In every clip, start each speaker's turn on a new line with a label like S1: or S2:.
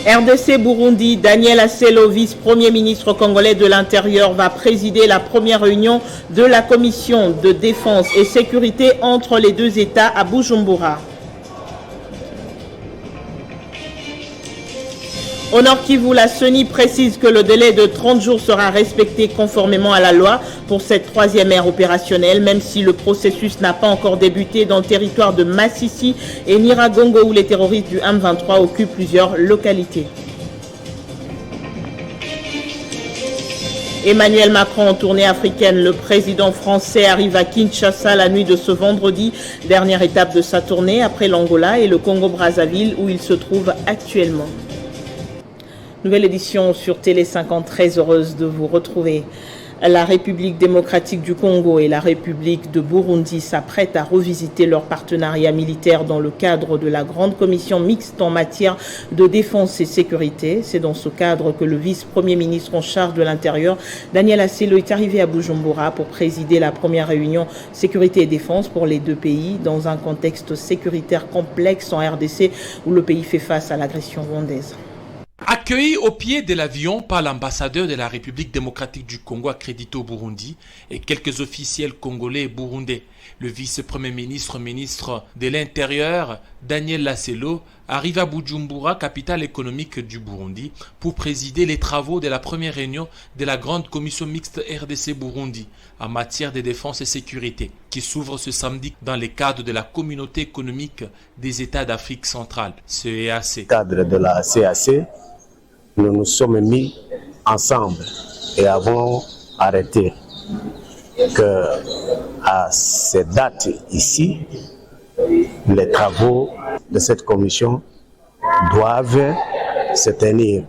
S1: RDC Burundi, Daniel Aselo, vice-premier ministre congolais de l'Intérieur, va présider la première réunion de la commission de défense et sécurité entre les deux États à Bujumbura. Au Nord Kivu, la CENI précise que le délai de 30 jours sera respecté conformément à la loi pour cette troisième ère opérationnelle, même si le processus n'a pas encore débuté dans le territoire de Massissi et Nyiragongo où les terroristes du M23 occupent plusieurs localités. Emmanuel Macron en tournée africaine. Le président français arrive à Kinshasa la nuit de ce vendredi, dernière étape de sa tournée après l'Angola et le Congo-Brazzaville où il se trouve actuellement. Nouvelle édition sur Télé 50, très heureuse de vous retrouver. La République démocratique du Congo et la République de Burundi s'apprêtent à revisiter leur partenariat militaire dans le cadre de la grande commission mixte en matière de défense et sécurité. C'est dans ce cadre que le vice-premier ministre en charge de l'Intérieur, Daniel Aselo, est arrivé à Bujumbura pour présider la première réunion sécurité et défense pour les deux pays dans un contexte sécuritaire complexe en RDC où le pays fait face à l'agression rwandaise.
S2: Accueilli au pied de l'avion par l'ambassadeur de la République démocratique du Congo accrédité au Burundi et quelques officiels congolais et burundais, le vice-premier ministre, ministre de l'Intérieur, Daniel Aselo, arrive à Bujumbura, capitale économique du Burundi, pour présider les travaux de la première réunion de la grande commission mixte RDC-Burundi en matière de défense et sécurité, qui s'ouvre ce samedi dans le cadre de la communauté économique des États d'Afrique centrale, CEAC.
S3: Dans le cadre de la CEAC, nous nous sommes mis ensemble et avons arrêté que à cette date ici, les travaux de cette commission doivent se tenir.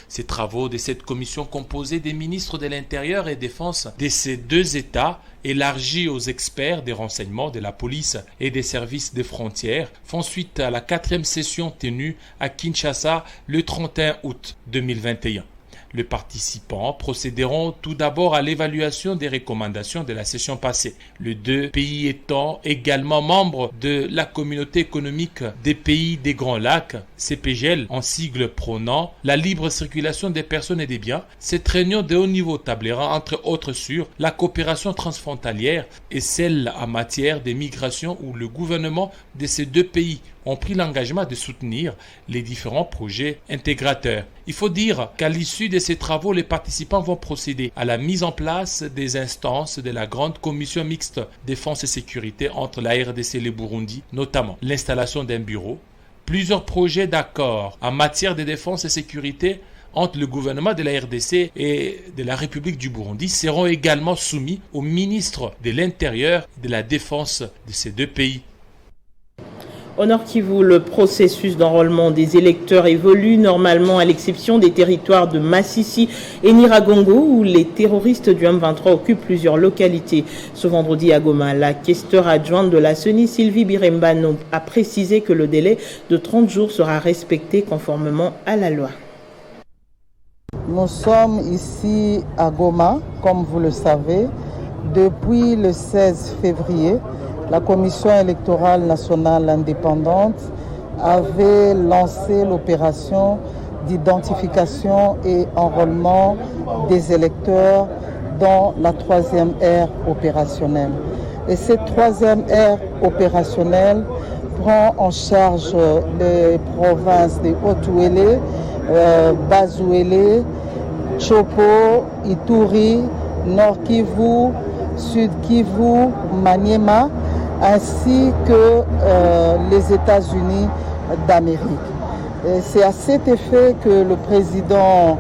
S2: Ces travaux de cette commission composée des ministres de l'Intérieur et Défense de ces deux États, élargis aux experts des renseignements de la police et des services des frontières, font suite à la 4e session tenue à Kinshasa le 31 août 2021. Les participants procéderont tout d'abord à l'évaluation des recommandations de la session passée, les deux pays étant également membres de la communauté économique des pays des Grands Lacs, CPGL, en sigle prônant la libre circulation des personnes et des biens. Cette réunion de haut niveau tablera entre autres sur la coopération transfrontalière et celle en matière des migrations où le gouvernement de ces deux pays ont pris l'engagement de soutenir les différents projets intégrateurs. Il faut dire qu'à l'issue de ces travaux, les participants vont procéder à la mise en place des instances de la grande commission mixte défense et sécurité entre la RDC et le Burundi, notamment l'installation d'un bureau, plusieurs projets d'accord en matière de défense et sécurité entre le gouvernement de la RDC et de la République du Burundi seront également soumis au ministre de l'Intérieur et de la Défense de ces deux pays.
S1: Au Nord Kivu, le processus d'enrôlement des électeurs évolue normalement à l'exception des territoires de Massissi et Nyiragongo où les terroristes du M23 occupent plusieurs localités. Ce vendredi à Goma, la questeure adjointe de la CENI, Sylvie Birembano, a précisé que le délai de 30 jours sera respecté conformément à la loi.
S4: Nous sommes ici à Goma, comme vous le savez, depuis le 16 février. La Commission électorale nationale indépendante avait lancé l'opération d'identification et enrôlement des électeurs dans la troisième ère opérationnelle. Et cette troisième ère opérationnelle prend en charge les provinces de Haut-Ouélé, Bas-Ouélé, Chopo, Ituri, Nord Kivu, Sud Kivu, Maniema, ainsi que les États-Unis d'Amérique. C'est à cet effet que le président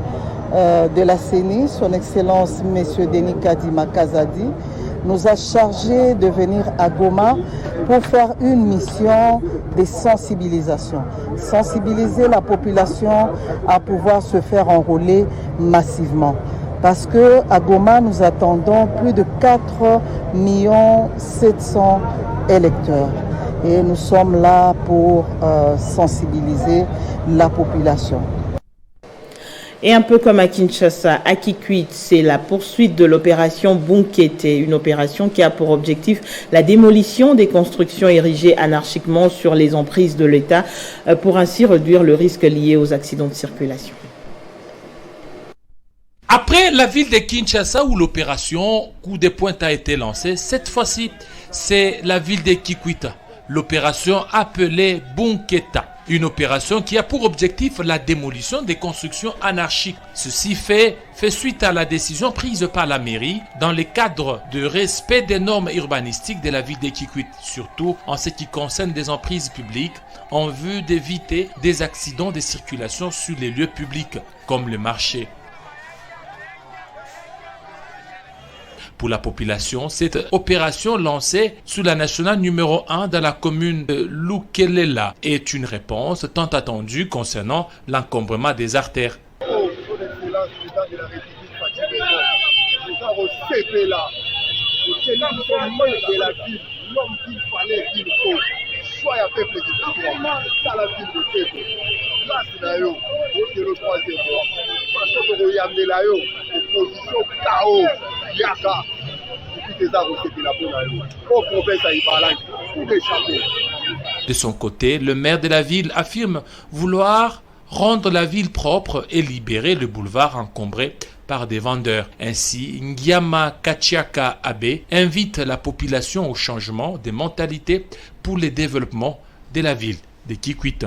S4: de la CENI, son Excellence M. Denis Kadima Kazadi, nous a chargé de venir à Goma pour faire une mission de sensibilisation. Sensibiliser la population à pouvoir se faire enrôler massivement. Parce qu'à Goma, nous attendons plus de 4 700 000 électeurs. Et nous sommes là pour sensibiliser la population.
S1: Et un peu comme à Kinshasa, à Kikwit, c'est la poursuite de l'opération Bunkete, une opération qui a pour objectif la démolition des constructions érigées anarchiquement sur les emprises de l'État pour ainsi réduire le risque lié aux accidents de circulation.
S2: Après la ville de Kinshasa où l'opération coup de pointe a été lancée, cette fois-ci, c'est la ville de Kikwit, l'opération appelée Bunketa. Une opération qui a pour objectif la démolition des constructions anarchiques. Ceci fait suite à la décision prise par la mairie dans le cadre de respect des normes urbanistiques de la ville de Kikwit, surtout en ce qui concerne des emprises publiques, en vue d'éviter des accidents de circulation sur les lieux publics, comme le marché. Pour la population, cette opération lancée sous la nationale numéro 1 dans la commune de Lukelela est une réponse tant attendue concernant l'encombrement des artères. De son côté, le maire de la ville affirme vouloir rendre la ville propre et libérer le boulevard encombré par des vendeurs. Ainsi, Ngiama Kachiaka Abe invite la population au changement de mentalité pour le développement de la ville de Kikwit.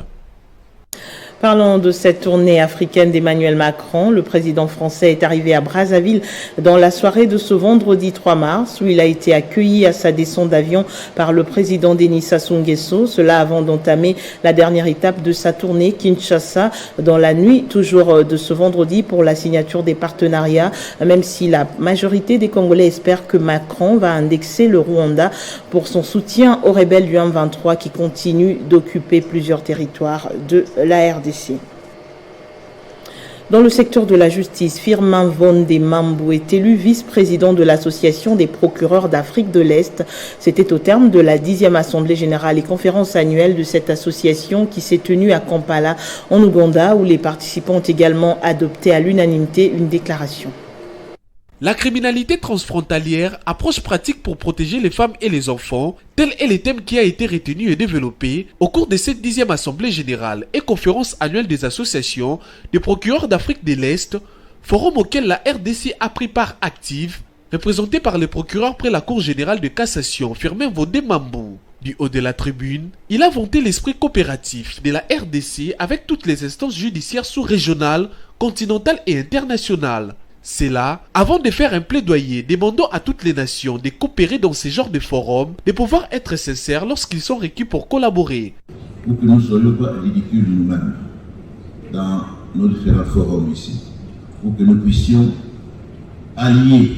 S1: Parlons de cette tournée africaine d'Emmanuel Macron. Le président français est arrivé à Brazzaville dans la soirée de ce vendredi 3 mars où il a été accueilli à sa descente d'avion par le président Denis Sassou Nguesso. Cela avant d'entamer la dernière étape de sa tournée Kinshasa dans la nuit toujours de ce vendredi pour la signature des partenariats, même si la majorité des Congolais espèrent que Macron va indexer le Rwanda pour son soutien aux rebelles du M23 qui continuent d'occuper plusieurs territoires de la RDC. Dans le secteur de la justice, Firmin Vonde Mambou est élu vice-président de l'Association des procureurs d'Afrique de l'Est. C'était au terme de la 10e Assemblée générale et conférence annuelle de cette association qui s'est tenue à Kampala, en Ouganda, où les participants ont également adopté à l'unanimité une déclaration.
S5: La criminalité transfrontalière, approche pratique pour protéger les femmes et les enfants, tel est le thème qui a été retenu et développé au cours de cette 10e Assemblée générale et conférence annuelle des associations des procureurs d'Afrique de l'Est, forum auquel la RDC a pris part active, représenté par le procureur près la Cour générale de cassation, Firmin Vonde Mambou. Du haut de la tribune, il a vanté l'esprit coopératif de la RDC avec toutes les instances judiciaires sous-régionales, continentales et internationales. C'est là, avant de faire un plaidoyer demandant à toutes les nations de coopérer dans ce genre de forums, de pouvoir être sincères lorsqu'ils sont requis pour collaborer.
S6: Pour que nous ne soyons pas ridicules nous-mêmes dans nos différents forums ici, pour que nous puissions allier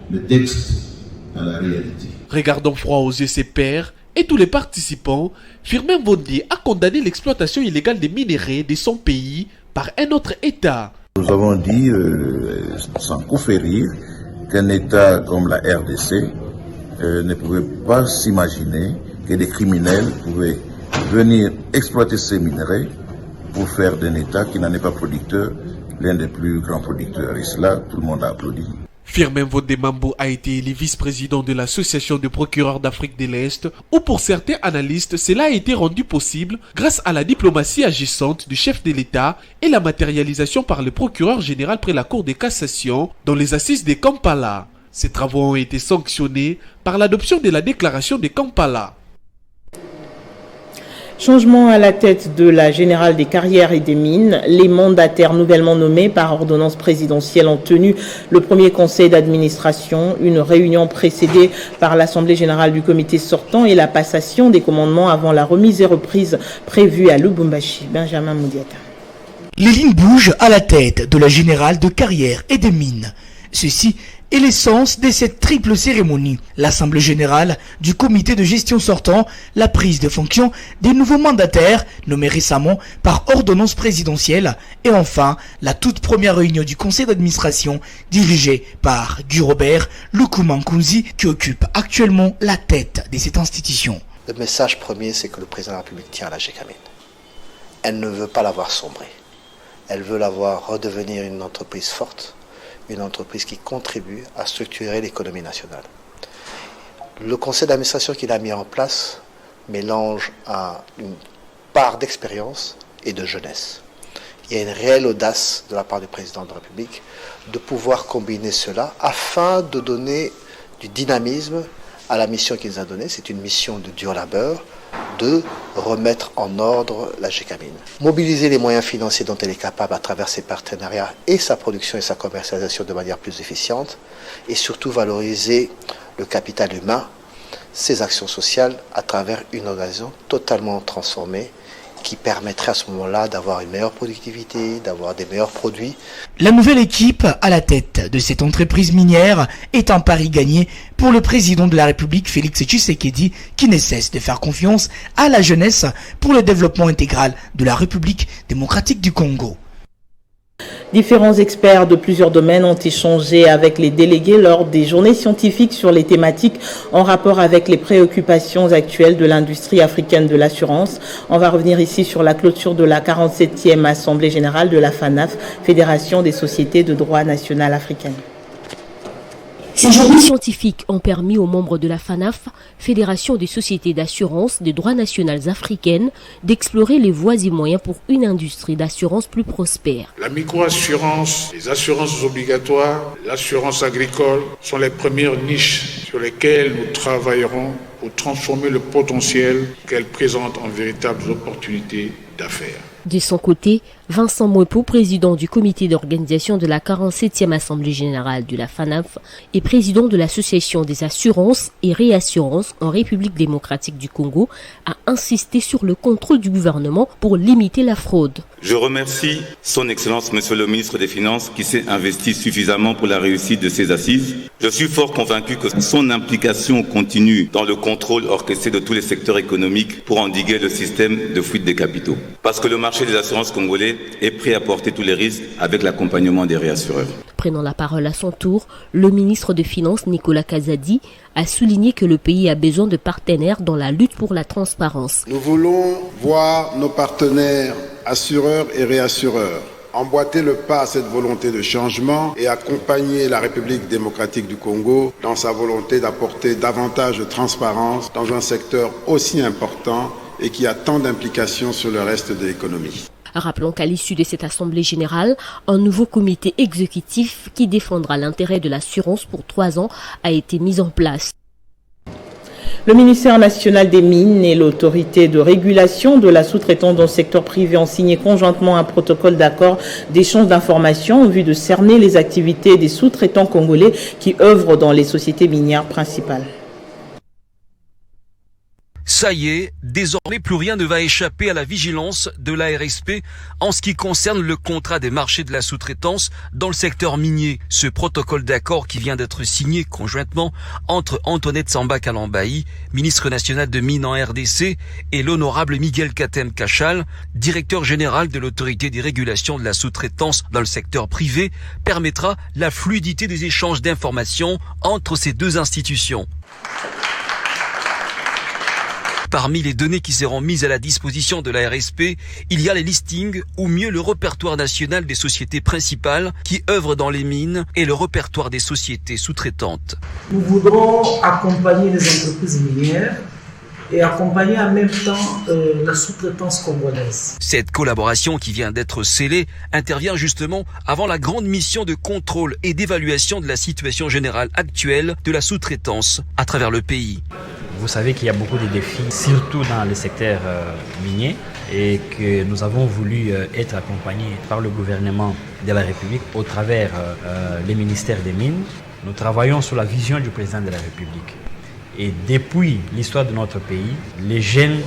S6: le texte à la réalité.
S5: Regardant froid aux yeux ses pairs et tous les participants, Firmin Vonde a condamné l'exploitation illégale des minerais de son pays par un autre État.
S6: Nous avons dit, sans coup férir, qu'un État comme la RDC ne pouvait pas s'imaginer que des criminels pouvaient venir exploiter ces minerais pour faire d'un État qui n'en est pas producteur, l'un des plus grands producteurs. Et cela, tout le monde a applaudi.
S5: Firmin Vonde Mambou a été élu vice-président de l'Association des procureurs d'Afrique de l'Est, où pour certains analystes, cela a été rendu possible grâce à la diplomatie agissante du chef de l'État et la matérialisation par le procureur général près la Cour de cassation dans les assises de Kampala. Ces travaux ont été sanctionnés par l'adoption de la déclaration de Kampala.
S1: Changement à la tête de la Générale des Carrières et des Mines. Les mandataires nouvellement nommés par ordonnance présidentielle ont tenu le premier conseil d'administration, une réunion précédée par l'Assemblée générale du comité sortant et la passation des commandements avant la remise et reprise prévue à Lubumbashi. Benjamin Moudiata.
S7: Les lignes bougent à la tête de la Générale de Carrières et des Mines. Ceci est l'essence de cette triple cérémonie. L'Assemblée générale du comité de gestion sortant, la prise de fonction des nouveaux mandataires nommés récemment par ordonnance présidentielle et enfin la toute première réunion du conseil d'administration dirigée par Guy Robert Lukumankunzi qui occupe actuellement la tête de cette institution.
S8: Le message premier, c'est que le président de la République tient à la GECAMIN. Elle ne veut pas la voir sombrer. Elles veulent la voir redevenir une entreprise forte, une entreprise qui contribue à structurer l'économie nationale. Le conseil d'administration qu'il a mis en place mélange une part d'expérience et de jeunesse. Il y a une réelle audace de la part du président de la République de pouvoir combiner cela afin de donner du dynamisme à la mission qu'il nous a donnée. C'est une mission de dur labeur, de remettre en ordre la Gécamine. Mobiliser les moyens financiers dont elle est capable à travers ses partenariats et sa production et sa commercialisation de manière plus efficiente, et surtout valoriser le capital humain, ses actions sociales à travers une organisation totalement transformée qui permettrait à ce moment-là d'avoir une meilleure productivité, d'avoir des meilleurs produits.
S7: La nouvelle équipe à la tête de cette entreprise minière est un pari gagné pour le président de la République Félix Tshisekedi qui ne cesse de faire confiance à la jeunesse pour le développement intégral de la République démocratique du Congo.
S1: Différents experts de plusieurs domaines ont échangé avec les délégués lors des journées scientifiques sur les thématiques en rapport avec les préoccupations actuelles de l'industrie africaine de l'assurance. On va revenir ici sur la clôture de la 47e Assemblée générale de la FANAF, Fédération des sociétés de droit national africaines.
S9: Ces journées scientifiques ont permis aux membres de la FANAF, Fédération des sociétés d'assurance des droits nationaux africaines, d'explorer les voies et moyens pour une industrie d'assurance plus prospère.
S10: La microassurance, les assurances obligatoires, l'assurance agricole sont les premières niches sur lesquelles nous travaillerons pour transformer le potentiel qu'elles présentent en véritables opportunités d'affaires.
S9: De son côté, Vincent Mwepo, président du comité d'organisation de la 47e Assemblée générale de la FANAF et président de l'Association des assurances et réassurances en République démocratique du Congo, a insisté sur le contrôle du gouvernement pour limiter la fraude.
S11: Je remercie son Excellence, Monsieur le ministre des Finances, qui s'est investi suffisamment pour la réussite de ces assises. Je suis fort convaincu que son implication continue dans le contrôle orchestré de tous les secteurs économiques pour endiguer le système de fuite des capitaux. Parce que le marché des assurances congolais est prêt à porter tous les risques avec l'accompagnement des réassureurs.
S9: Prenant la parole à son tour, le ministre des Finances, Nicolas Kazadi, a souligné que le pays a besoin de partenaires dans la lutte pour la transparence.
S12: Nous voulons voir nos partenaires assureurs et réassureurs emboîter le pas à cette volonté de changement et accompagner la République démocratique du Congo dans sa volonté d'apporter davantage de transparence dans un secteur aussi important et qui a tant d'implications sur le reste de l'économie.
S9: Rappelons qu'à l'issue de cette Assemblée générale, un nouveau comité exécutif qui défendra l'intérêt de l'assurance pour 3 ans a été mis en place.
S1: Le ministère national des Mines et l'autorité de régulation de la sous-traitance dans le secteur privé ont signé conjointement un protocole d'accord d'échange d'informations en vue de cerner les activités des sous-traitants congolais qui œuvrent dans les sociétés minières principales.
S13: Ça y est, désormais plus rien ne va échapper à la vigilance de l'ARSP en ce qui concerne le contrat des marchés de la sous-traitance dans le secteur minier. Ce protocole d'accord qui vient d'être signé conjointement entre Antoinette Samba Kalambayi, ministre national de Mines en RDC, et l'honorable Miguel Katem Kachal, directeur général de l'autorité des régulations de la sous-traitance dans le secteur privé, permettra la fluidité des échanges d'informations entre ces deux institutions. Parmi les données qui seront mises à la disposition de la RSP, il y a les listings, ou mieux le répertoire national des sociétés principales qui œuvrent dans les mines et le répertoire des sociétés sous-traitantes.
S14: Nous voudrons accompagner les entreprises minières et accompagner en même temps la sous-traitance congolaise.
S13: Cette collaboration qui vient d'être scellée intervient justement avant la grande mission de contrôle et d'évaluation de la situation générale actuelle de la sous-traitance à travers le pays.
S15: Vous savez qu'il y a beaucoup de défis, surtout dans le secteur minier, et que nous avons voulu être accompagnés par le gouvernement de la République au travers les ministères des Mines. Nous travaillons sur la vision du président de la République. Et depuis l'histoire de notre pays, les jeunes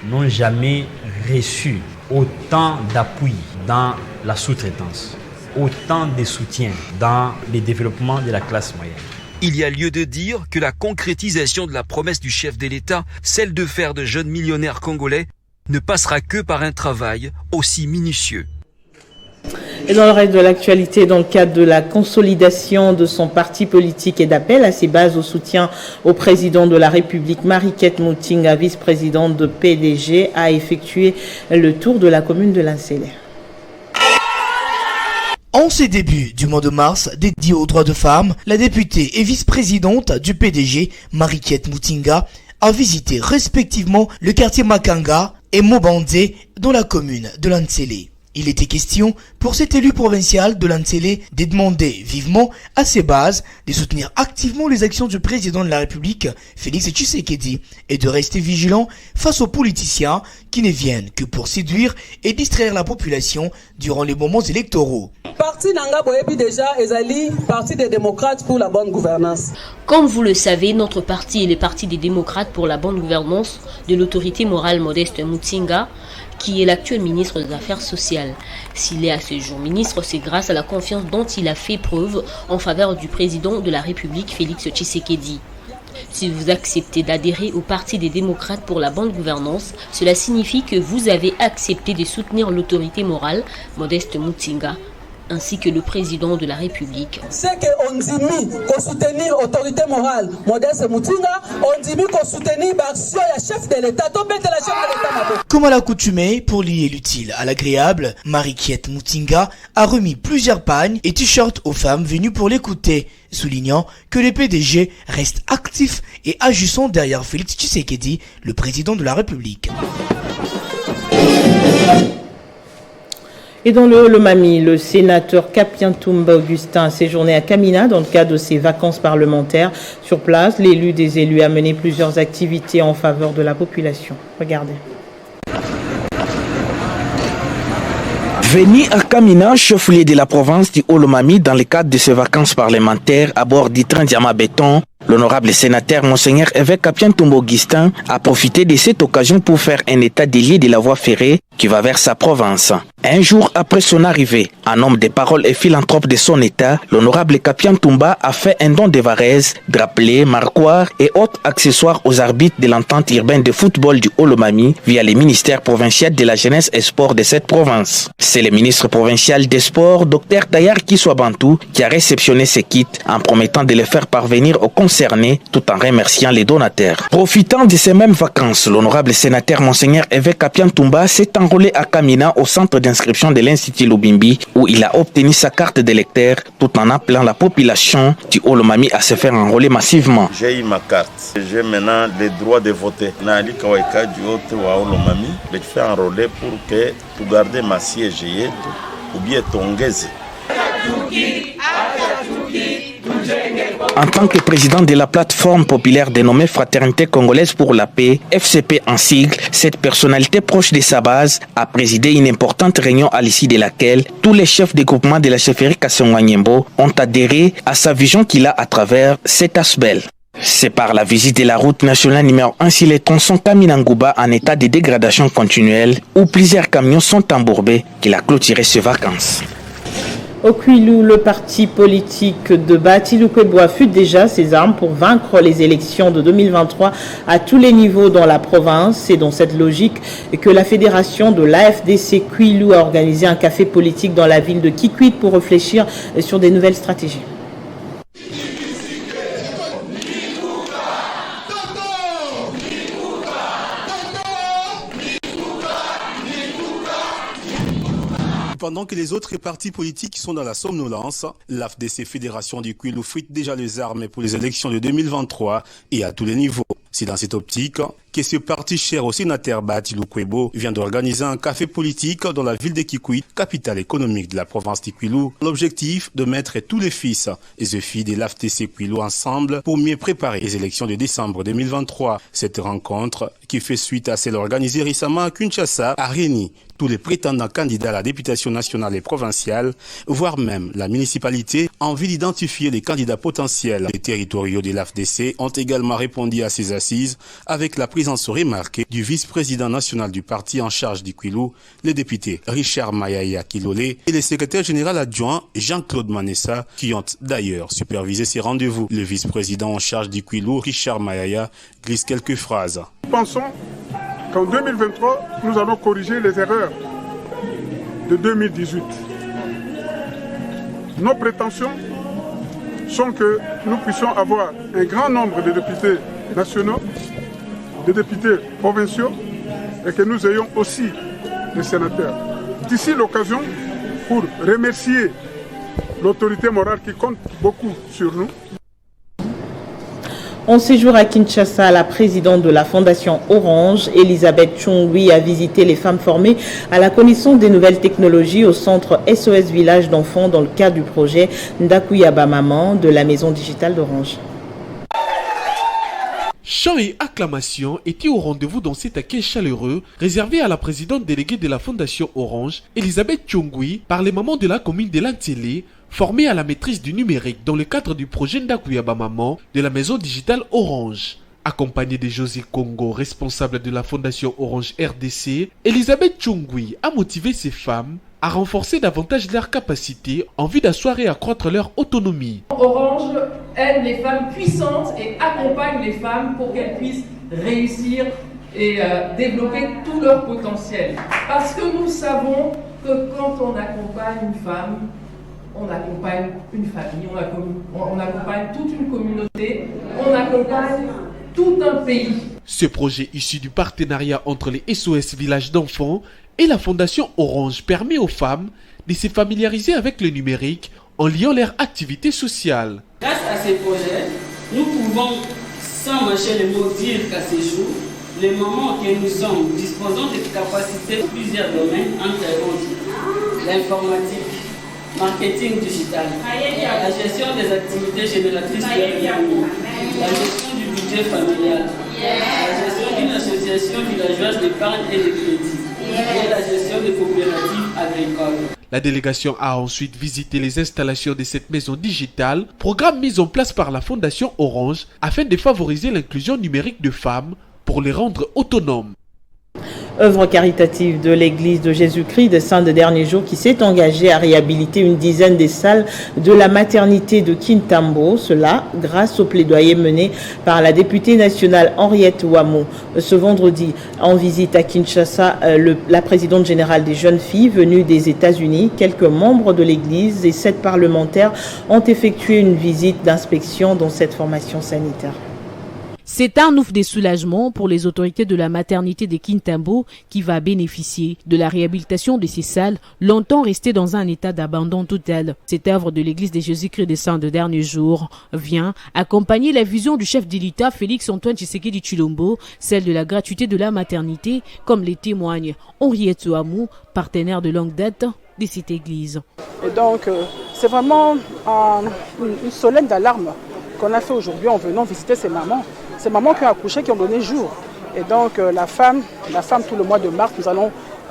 S15: n'ont jamais reçu autant d'appui dans la sous-traitance, autant de soutien dans le développement de la classe moyenne.
S13: Il y a lieu de dire que la concrétisation de la promesse du chef de l'État, celle de faire de jeunes millionnaires congolais, ne passera que par un travail aussi minutieux.
S1: Et dans le reste de l'actualité, dans le cadre de la consolidation de son parti politique et d'appel à ses bases au soutien au président de la République, Mariquette Moutinga, vice-présidente de PDG, a effectué le tour de la commune de Linsele.
S7: En ces débuts du mois de mars dédié aux droits de femmes, la députée et vice-présidente du PDG, Marikiette Mutinga, a visité respectivement le quartier Makanga et Mobandé dans la commune de Lantsele. Il était question pour cet élu provincial de Lantsele de demander vivement à ses bases de soutenir activement les actions du président de la République, Félix Tshisekedi, et de rester vigilant face aux politiciens qui ne viennent que pour séduire et distraire la population durant les moments électoraux.
S16: Parti Nanga Boyebi déjà Ezali, parti des démocrates pour la bonne gouvernance.
S9: Comme vous le savez, notre parti est le parti des démocrates pour la bonne gouvernance de l'autorité morale Modeste Mutinga, qui est l'actuel ministre des Affaires sociales. S'il est à ce jour ministre, c'est grâce à la confiance dont il a fait preuve en faveur du président de la République, Félix Tshisekedi. Si vous acceptez d'adhérer au Parti des démocrates pour la bonne gouvernance, cela signifie que vous avez accepté de soutenir l'autorité morale, Modeste Mutinga, ainsi que le président de la République.
S16: C'est qu'on dit qu'on soutenir l'autorité morale, Modeste Mutinga, on dit qu'on soutenir l'action du chef de l'État,
S7: Comme à l'accoutumée, pour lier l'utile à l'agréable, Marikiette Mutinga a remis plusieurs pagnes et t-shirts aux femmes venues pour l'écouter, soulignant que le PDG reste actif et agissant derrière Félix Tshisekedi, le président de la République.
S1: Et dans le Lomami, le sénateur Kapien Toumba Augustin a séjourné à Kamina dans le cadre de ses vacances parlementaires. Sur place, l'élu des élus a mené plusieurs activités en faveur de la population. Regardez.
S17: Venu à Kamina, chef-lieu de la province du Haut-Lomami, dans le cadre de ses vacances parlementaires à bord du train Diama Béton, l'honorable sénateur Monseigneur évêque Kapien Toumba Augustin a profité de cette occasion pour faire un état des lieux de la voie ferrée qui va vers sa province. Un jour après son arrivée, un homme de parole et philanthrope de son état, l'honorable Kapien Toumba a fait un don de varèse, drapelets, marquoires et autres accessoires aux arbitres de l'entente urbaine de football du Haut-Lomami via le ministère provincial de la jeunesse et sport de cette province. C'est le ministre provincial des sports, Dr Tayar Kiswabantou, qui a réceptionné ces kits en promettant de les faire parvenir aux concernés tout en remerciant les donateurs. Profitant de ces mêmes vacances, l'honorable sénateur Monseigneur évêque Kapien Toumba s'est enrôlé à Kamina au centre d'inscription de l'Institut Lubimbi où il a obtenu sa carte d'électeur tout en appelant la population du Haut-Lomami à se faire enrôler massivement.
S18: J'ai eu ma carte. J'ai maintenant le droit de voter. Nali Kawaika du Haut-Lomami, je fais enrôler pour que tu gardes ma siège ou bien tongeze.
S17: En tant que président de la plateforme populaire dénommée Fraternité Congolaise pour la Paix, FCP en sigle, cette personnalité proche de sa base a présidé une importante réunion à l'issue de laquelle tous les chefs de groupement de la chefferie Kassongwa-Nyembo ont adhéré à sa vision qu'il a à travers cet ASBEL. C'est par la visite de la route nationale numéro 1 sur les tronçons Kaminangouba en état de dégradation continuelle où plusieurs camions sont embourbés qu'il a clôturé ses vacances.
S1: Au Kwilu, le parti politique de Bati Lukwebo affûte déjà ses armes pour vaincre les élections de 2023 à tous les niveaux dans la province. C'est dans cette logique que la fédération de l'AFDC Kwilu a organisé un café politique dans la ville de Kikwit pour réfléchir sur des nouvelles stratégies.
S19: Pendant que les autres partis politiques sont dans la somnolence, l'AFDC Fédération du Kwilu frite déjà les armes pour les élections de 2023 et à tous les niveaux. C'est dans cette optique que ce parti cher au sénateur Bati Lukwebo vient d'organiser un café politique dans la ville de Kikwit, capitale économique de la province du Kwilu. L'objectif de mettre tous les fils et filles de l'AFDC Kwilu ensemble pour mieux préparer les élections de décembre 2023. Cette rencontre, qui fait suite à celle organisée récemment à Kinshasa, a réuni tous les prétendants candidats à la députation nationale et provinciale, voire même la municipalité, en vue d'identifier les candidats potentiels. Les territoriaux de l'AFDC ont également répondu à ces assises avec la présence remarquée du vice-président national du parti en charge du Kwilu, le député Richard Mayaya Kilolé et le secrétaire général adjoint Jean-Claude Manessa, qui ont d'ailleurs supervisé ces rendez-vous. Le vice-président en charge du Kwilu, Richard Mayaya, glisse quelques phrases.
S20: Nous pensons qu'en 2023, nous allons corriger les erreurs de 2018. Nos prétentions sont que nous puissions avoir un grand nombre de députés nationaux, de députés provinciaux et que nous ayons aussi des sénateurs. D'ici l'occasion pour remercier l'autorité morale qui compte beaucoup sur nous.
S1: En séjour à Kinshasa, la présidente de la Fondation Orange, Elisabeth Chongwi, a visité les femmes formées à la connaissance des nouvelles technologies au centre SOS Village d'enfants dans le cadre du projet Ndakuyaba Maman de la maison digitale d'Orange.
S5: Chants et acclamations étaient au rendez-vous dans cet accueil chaleureux réservé à la présidente déléguée de la Fondation Orange, Elisabeth Chongwi, par les mamans de la commune de Lantélé, formées à la maîtrise du numérique dans le cadre du projet Ndakuyaba Maman de la maison digitale Orange. Accompagnée de José Congo, responsable de la Fondation Orange RDC, Elisabeth Chongwi a motivé ces femmes à renforcer davantage leurs capacités en vue d'asseoir et accroître leur autonomie.
S21: Orange aide les femmes puissantes et accompagne les femmes pour qu'elles puissent réussir et développer tout leur potentiel. Parce que nous savons que quand on accompagne une femme, on accompagne une famille, on accompagne toute une communauté, on accompagne tout un pays.
S5: Ce projet issu du partenariat entre les SOS Village d'enfants et la Fondation Orange permet aux femmes de se familiariser avec le numérique en liant leur activité sociale.
S22: Grâce à ces projets, nous pouvons, sans mâcher les mots, dire qu'à ce jour, les mamans que nous sommes disposons de capacités dans plusieurs domaines entre autres l'informatique, marketing digital, la gestion des activités génératrices de revenus, la gestion du budget familial, la gestion d'une association villageoise d'épargne et de crédit et la gestion des coopératives agricoles.
S5: La délégation a ensuite visité les installations de cette maison digitale, programme mis en place par la Fondation Orange afin de favoriser l'inclusion numérique de femmes pour les rendre autonomes.
S1: Œuvre caritative de l'Église de Jésus-Christ des Saints des Derniers Jours qui s'est engagée à réhabiliter une dizaine des salles de la maternité de Kintambo, cela grâce au plaidoyer mené par la députée nationale Henriette Ouamou. Ce vendredi, en visite à Kinshasa, la présidente générale des jeunes filles venues des États-Unis, quelques membres de l'Église et 7 parlementaires ont effectué une visite d'inspection dans cette formation sanitaire.
S23: C'est un ouf de soulagement pour les autorités de la maternité de Kintambo qui va bénéficier de la réhabilitation de ces salles longtemps restées dans un état d'abandon total. Cette œuvre de l'Église de Jésus-Christ des Saints de Derniers Jours vient accompagner la vision du chef de l'État Félix-Antoine Tshisekedi Tshilombo, celle de la gratuité de la maternité, comme les témoigne Henriette Ouamou, partenaire de longue date de cette Église.
S24: Et donc, c'est vraiment une solenne d'alarme qu'on a fait aujourd'hui en venant visiter ces mamans qui ont accouché, qui ont donné jour. Et donc la femme, tout le mois de mars, nous allons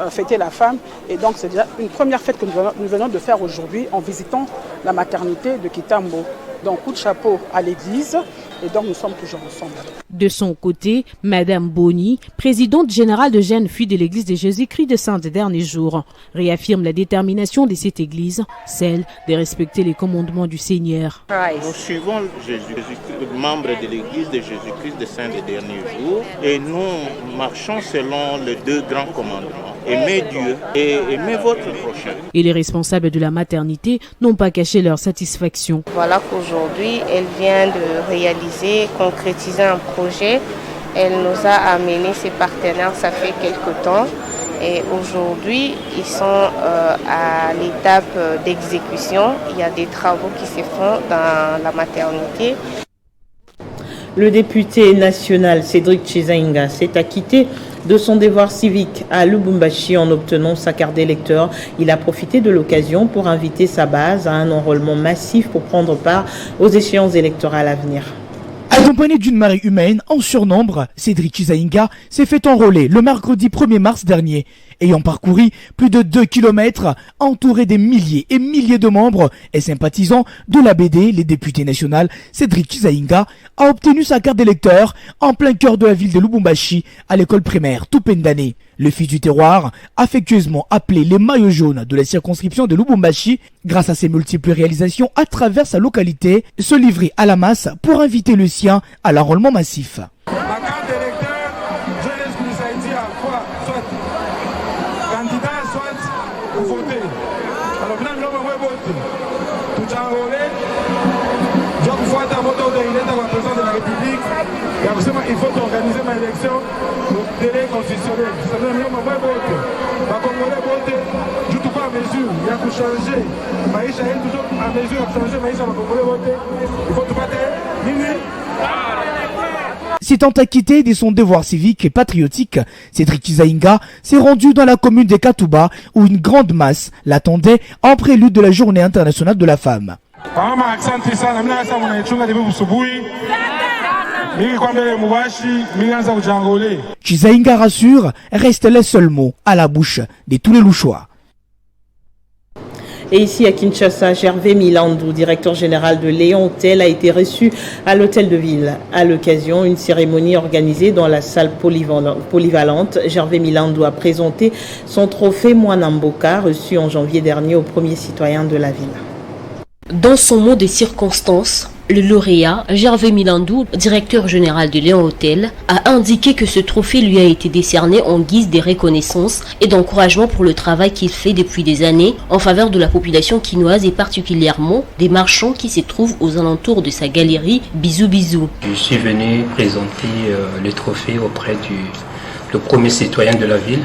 S24: fêter la femme. Et donc c'est déjà une première fête que nous venons de faire aujourd'hui en visitant la maternité de Kintambo. Donc coup de chapeau à l'église et donc nous sommes toujours ensemble.
S23: De son côté, Madame Boni, présidente générale de jeunes filles de l'église de Jésus-Christ des Saints des Derniers Jours, réaffirme la détermination de cette église, celle de respecter les commandements du Seigneur.
S25: Nous suivons Jésus-Christ, membre de l'église de Jésus-Christ des Saints des Derniers Jours, et nous marchons selon les 2 grands commandements. Aimez Dieu et aimez votre prochain.
S23: Et les responsables de la maternité n'ont pas caché leur satisfaction.
S26: Voilà qu'aujourd'hui, elle vient de réaliser, concrétiser un projet. Elle nous a amené ses partenaires, ça fait quelque temps. Et aujourd'hui, ils sont à l'étape d'exécution. Il y a des travaux qui se font dans la maternité.
S1: Le député national Cédric Chizainga s'est acquitté de son devoir civique à Lubumbashi en obtenant sa carte d'électeur. Il a profité de l'occasion pour inviter sa base à un enrôlement massif pour prendre part aux échéances électorales à venir.
S7: Accompagné d'une marée humaine en surnombre, Cédric Chizainga s'est fait enrôler le mercredi 1er mars dernier. Ayant parcouru plus de 2 km, entouré des milliers et milliers de membres et sympathisants de l'ABD, les députés nationaux, Cédric Chizainga a obtenu sa carte d'électeur en plein cœur de la ville de Lubumbashi, à l'école primaire Tupendane. Le fils du terroir, affectueusement appelé les maillots jaunes de la circonscription de Lubumbashi, grâce à ses multiples réalisations à travers sa localité, se livrer à la masse pour inviter le sien à l'enrôlement massif.
S27: Il faut organiser ma élection au délai constitutionnel. Ça veut dire que je ne suis pas en mesure. Il y a que changer. Maïcha est toujours
S7: S'étant acquitté de son devoir civique et patriotique, Cédric Kizaïnga s'est rendu dans la commune de Katouba où une grande masse l'attendait en prélude de la Journée internationale de la femme. Kizaïnga rassure, reste les seuls mots à la bouche de tous les Louchois.
S1: Et ici à Kinshasa, Gervais Milandou, directeur général de Léon Hôtel, a été reçu à l'hôtel de ville. À l'occasion, une cérémonie organisée dans la salle polyvalente. Gervais Milandou a présenté son trophée Mwanamboka, reçu en janvier dernier au premier citoyen de la ville.
S9: Dans son mot de circonstance, le lauréat, Gervais Milandou, directeur général de Léon Hôtel, a indiqué que ce trophée lui a été décerné en guise de reconnaissance et d'encouragement pour le travail qu'il fait depuis des années en faveur de la population quinoise et particulièrement des marchands qui se trouvent aux alentours de sa galerie Bisou Bisou.
S2: Je suis venu présenter le trophée auprès du premier citoyen de la ville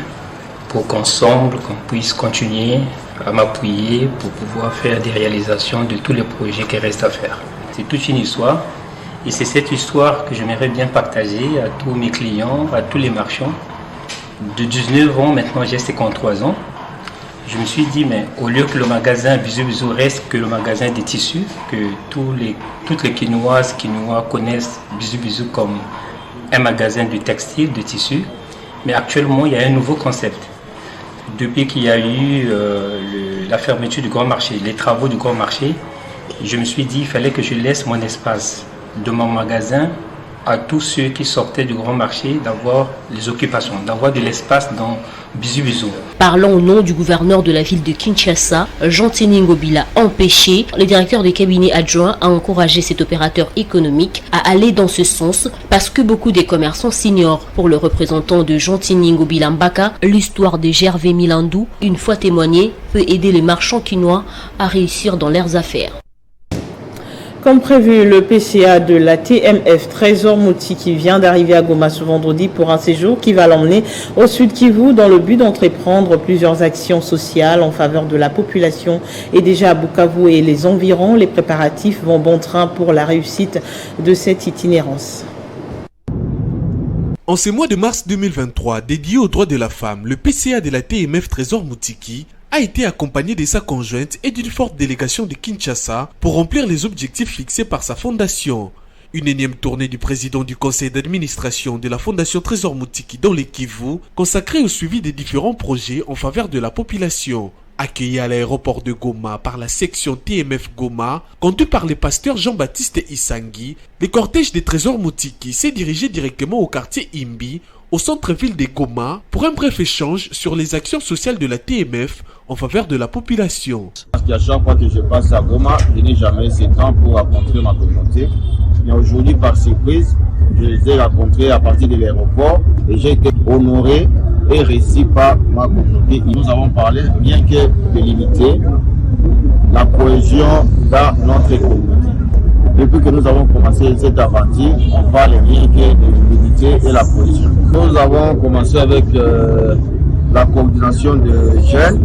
S2: pour qu'ensemble, qu'on puisse continuer à m'appuyer pour pouvoir faire des réalisations de tous les projets qui restent à faire. C'est toute une histoire et c'est cette histoire que j'aimerais bien partager à tous mes clients, à tous les marchands. De 19 ans, maintenant j'ai 53 ans. Je me suis dit, mais au lieu que le magasin Bisou Bisou reste que le magasin des tissus, que toutes les quinoises, quinois connaissent Bisou Bisou comme un magasin de textile, de tissus, mais actuellement il y a un nouveau concept. Depuis qu'il y a eu la fermeture du grand marché, les travaux du grand marché, je me suis dit qu'il fallait que je laisse mon espace de mon magasin à tous ceux qui sortaient du grand marché d'avoir les occupations, d'avoir de l'espace dans Bisou Bisou.
S9: Parlant au nom du gouverneur de la ville de Kinshasa, Jean-Tini Ngobila empêché, le directeur de cabinet adjoint a encouragé cet opérateur économique à aller dans ce sens parce que beaucoup des commerçants s'ignorent. Pour le représentant de Jean-Tini Ngobila Mbaka, l'histoire de Gervais Milandou, une fois témoignée, peut aider les marchands quinois à réussir dans leurs affaires.
S1: Comme prévu, le PCA de la TMF Trésor Mouti qui vient d'arriver à Goma ce vendredi pour un séjour qui va l'emmener au Sud Kivu dans le but d'entreprendre plusieurs actions sociales en faveur de la population. Et déjà à Bukavu et les environs, les préparatifs vont bon train pour la réussite de cette itinérance.
S5: En ce mois de mars 2023, dédié aux droits de la femme, le PCA de la TMF Trésor Moutiki a été accompagné de sa conjointe et d'une forte délégation de Kinshasa pour remplir les objectifs fixés par sa fondation. Une énième tournée du président du conseil d'administration de la fondation Trésor Moutiki dans les Kivu, consacrée au suivi des différents projets en faveur de la population. Accueilli à l'aéroport de Goma par la section TMF Goma, conduit par le pasteur Jean-Baptiste Isangui, le cortège des Trésors Moutiki s'est dirigé directement au quartier Imbi, au centre-ville de Goma, pour un bref échange sur les actions sociales de la TMF en faveur de la population.
S3: Parce qu'à chaque fois que je passe à Goma, je n'ai jamais ce temps pour rencontrer ma communauté. Mais aujourd'hui, par surprise, je les ai rencontrés à partir de l'aéroport et j'ai été honoré et reçu par ma communauté. Nous avons parlé, bien que de limiter la cohésion dans notre communauté. Depuis que nous avons commencé cette aventure, on parle rien que de l'unité et la cohésion. Nous avons commencé avec la coordination de jeunes.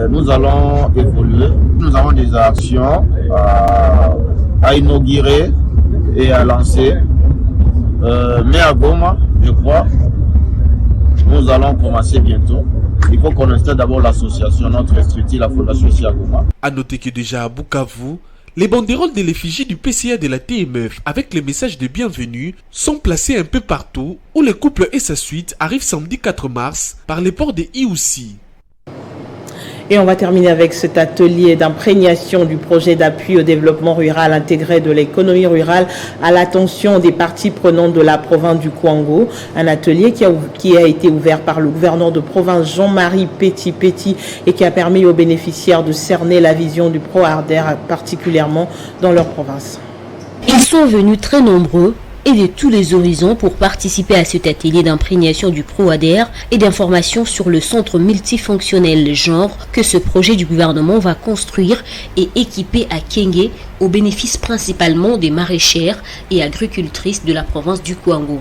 S3: Nous allons évoluer. Nous avons des actions à inaugurer et à lancer. Mais à Goma, je crois, nous allons commencer bientôt. Il faut qu'on installe d'abord l'association, notre structure, la fondation ici à Goma.
S5: A noter que déjà à Bukavu, les banderoles de l'effigie du PCA de la TMF avec les messages de bienvenue sont placés un peu partout où le couple et sa suite arrivent samedi 4 mars par les ports de Iousi.
S1: Et on va terminer avec cet atelier d'imprégnation du projet d'appui au développement rural intégré de l'économie rurale à l'attention des parties prenantes de la province du Kwango. Un atelier qui a été ouvert par le gouverneur de province Jean-Marie Petit et qui a permis aux bénéficiaires de cerner la vision du ProArder, particulièrement dans leur province.
S9: Ils sont venus très nombreux et de tous les horizons pour participer à cet atelier d'imprégnation du ProAder et d'information sur le centre multifonctionnel genre que ce projet du gouvernement va construire et équiper à Kenge au bénéfice principalement des maraîchères et agricultrices de la province du Kwango.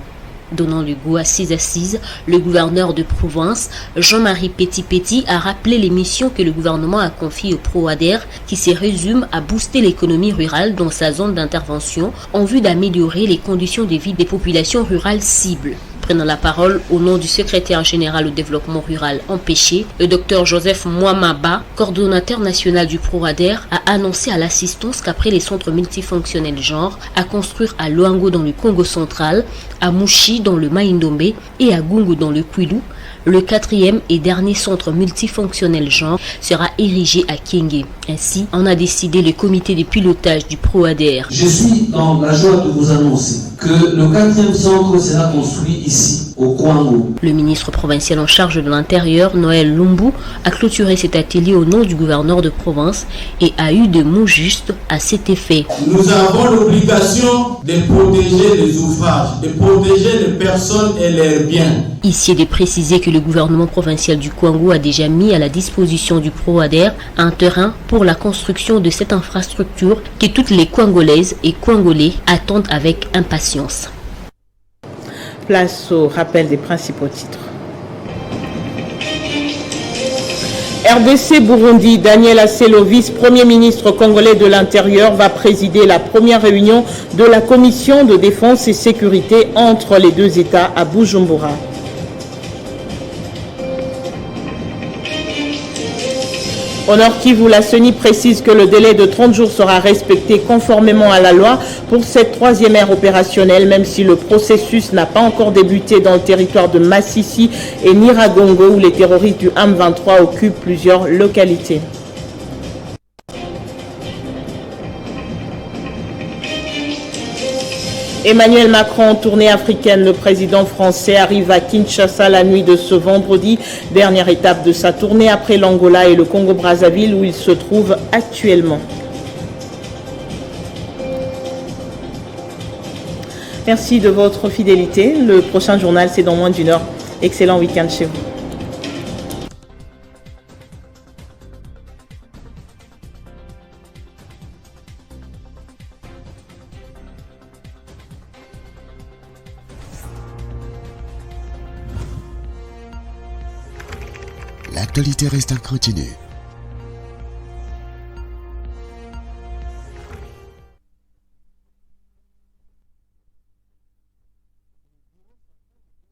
S9: Donnant le goût à ces assises, le gouverneur de Provence, Jean-Marie Petit-Petit, a rappelé les missions que le gouvernement a confiées au PROADER qui se résument à booster l'économie rurale dans sa zone d'intervention en vue d'améliorer les conditions de vie des populations rurales cibles. Prenant la parole au nom du secrétaire général au développement rural empêché, le Dr Joseph Mouamaba, coordonnateur national du PROADER, a annoncé à l'assistance qu'après les centres multifonctionnels genre à construire à Luango dans le Congo central, à Mouchi dans le Maïndombe et à Gungu dans le Kwilu, le 4e et dernier centre multifonctionnel genre sera érigé à Kenge. Ainsi, en a décidé le comité de pilotage du PROADER.
S4: Je suis dans la joie de vous annoncer que le 4e centre sera construit ici, au Kwango.
S9: Le ministre provincial en charge de l'Intérieur, Noël Lumbu, a clôturé cet atelier au nom du gouverneur de province et a eu de mots justes à cet effet.
S4: Nous avons l'obligation de protéger les ouvrages, de protéger les personnes et leurs biens.
S9: Ici est de préciser que le gouvernement provincial du Kwango a déjà mis à la disposition du PROADER un terrain pour la construction de cette infrastructure que toutes les Kwangolaises et Kwangolais attendent avec impatience.
S1: Place au rappel des principaux titres. RDC Burundi, Daniel Asselo, vice-premier ministre congolais de l'Intérieur, va présider la première réunion de la commission de défense et sécurité entre les deux États à Bujumbura. Au Nord Kivu, la CENI précise que le délai de 30 jours sera respecté conformément à la loi pour cette troisième ère opérationnelle, même si le processus n'a pas encore débuté dans le territoire de Massissi et Niragongo, où les terroristes du M23 occupent plusieurs localités. Emmanuel Macron en tournée africaine, le président français arrive à Kinshasa la nuit de ce vendredi, dernière étape de sa tournée après l'Angola et le Congo-Brazzaville où il se trouve actuellement. Merci de votre fidélité. Le prochain journal, c'est dans moins d'une heure. Excellent week-end chez vous.
S6: L'actualité reste incontinue.